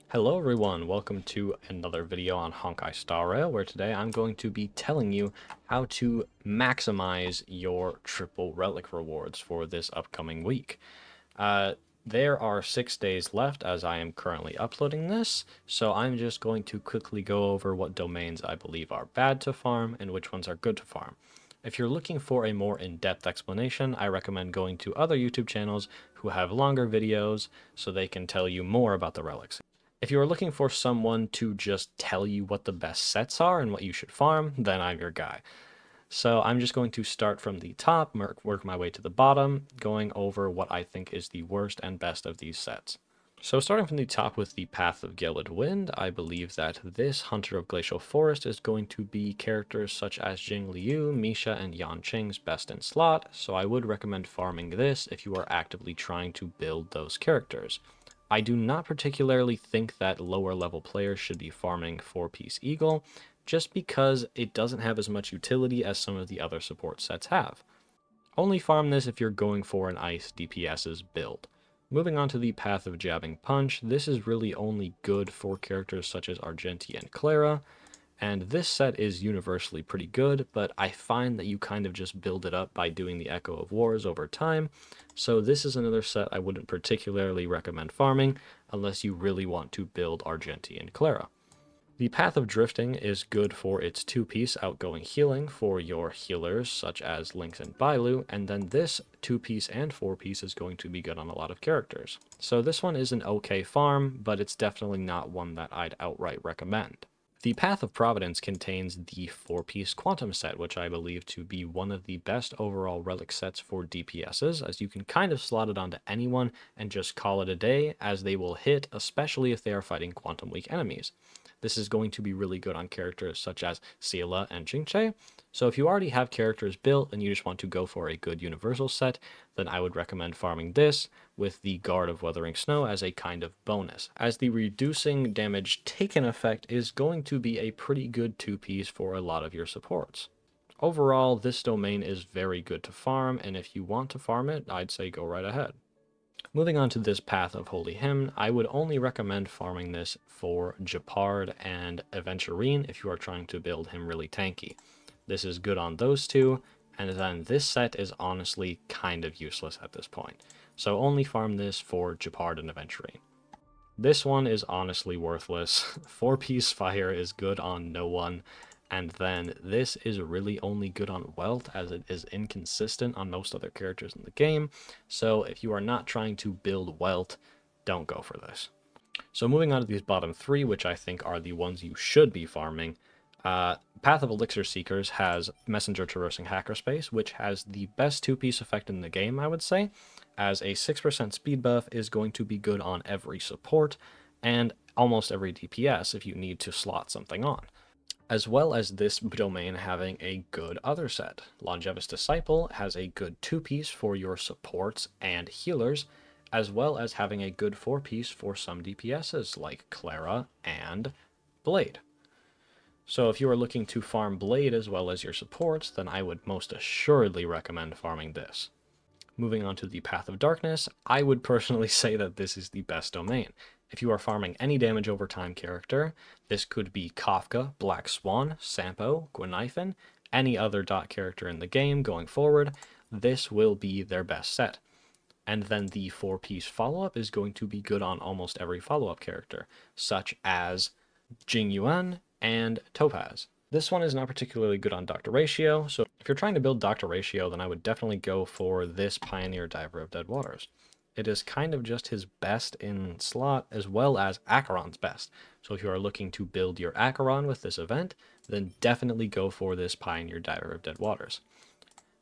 Hello everyone, welcome to another video on Honkai Star Rail, where today I'm going to be telling you how to maximize your triple relic rewards for this upcoming week. There are 6 days left as I am currently uploading this, so I'm just going to quickly go over what domains I believe are bad to farm and which ones are good to farm. If you're looking for a more in-depth explanation, I recommend going to other YouTube channels who have longer videos so they can tell you more about the relics. If you are looking for someone to just tell you what the best sets are and what you should farm, then I'm your guy. So I'm just going to start from the top, work my way to the bottom, going over what I think is the worst and best of these sets. So starting from the top with the Path of Gilled Wind, I believe that this Hunter of Glacial Forest is going to be characters such as Jing Liu, Misha, and Yan Qing's best in slot, so I would recommend farming this if you are actively trying to build those characters. I do not particularly think that lower level players should be farming 4-piece Eagle, just because it doesn't have as much utility as some of the other support sets have. Only farm this if you're going for an Ice DPS's build. Moving on to the Path of Jabbing Punch, this is really only good for characters such as Argentia and Clara, and this set is universally pretty good, but I find that you kind of just build it up by doing the Echo of Wars over time, so this is another set I wouldn't particularly recommend farming unless you really want to build Argentia and Clara. The Path of Drifting is good for its 2-piece outgoing healing for your healers such as Lynx and Bailu, and then this 2-piece and 4-piece is going to be good on a lot of characters. So this one is an okay farm, but it's definitely not one that I'd outright recommend. The Path of Providence contains the 4-piece Quantum set, which I believe to be one of the best overall relic sets for DPSs, as you can kind of slot it onto anyone and just call it a day, as they will hit, especially if they are fighting Quantum weak enemies. This is going to be really good on characters such as Sela and Jingche. So if you already have characters built and you just want to go for a good universal set, then I would recommend farming this with the Guard of Weathering Snow as a kind of bonus, as the reducing damage taken effect is going to be a pretty good 2-piece for a lot of your supports. Overall, this domain is very good to farm, and if you want to farm it, I'd say go right ahead. Moving on to this Path of Holy Hymn, I would only recommend farming this for Japard and Aventurine if you are trying to build him really tanky. This is good on those two, and then this set is honestly kind of useless at this point. So only farm this for Japard and Aventurine. This one is honestly worthless. 4-piece Fire is good on no one, and then this is really only good on Wealth as it is inconsistent on most other characters in the game. So if you are not trying to build Wealth, don't go for this. So moving on to these bottom 3, which I think are the ones you should be farming. Path of Elixir Seekers has Messenger Traversing Hackerspace, which has the best 2-piece effect in the game, I would say, as a 6% speed buff is going to be good on every support and almost every DPS if you need to slot something on, as well as this domain having a good other set. Longevous Disciple has a good 2-piece for your supports and healers, as well as having a good 4-piece for some DPSs like Clara and Blade. So if you are looking to farm Blade as well as your supports, then I would most assuredly recommend farming this. Moving on to the Path of Darkness, I would personally say that this is the best domain. If you are farming any damage over time character, this could be Kafka, Black Swan, Sampo, Gwynaifen, any other dot character in the game going forward, this will be their best set. And then the 4-piece follow-up is going to be good on almost every follow-up character, such as Jing Yuan and Topaz. This one is not particularly good on Dr. Ratio, so if you're trying to build Dr. Ratio, then I would definitely go for this Pioneer Diver of Dead Waters. It is kind of just his best in slot, as well as Acheron's best. So if you are looking to build your Acheron with this event, then definitely go for this Pioneer Diver of Dead Waters.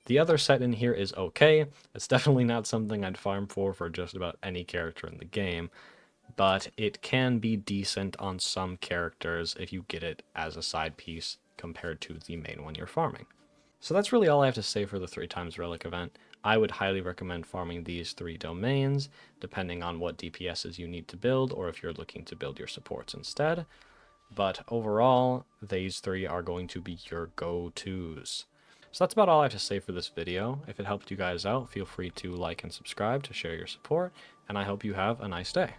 The other set in here is okay. It's definitely not something I'd farm for just about any character in the game, but it can be decent on some characters if you get it as a side piece compared to the main one you're farming. So that's really all I have to say for the 3x Relic event. I would highly recommend farming these 3 domains, depending on what DPSs you need to build, or if you're looking to build your supports instead. But overall, these 3 are going to be your go-tos. So that's about all I have to say for this video. If it helped you guys out, feel free to like and subscribe to share your support, and I hope you have a nice day.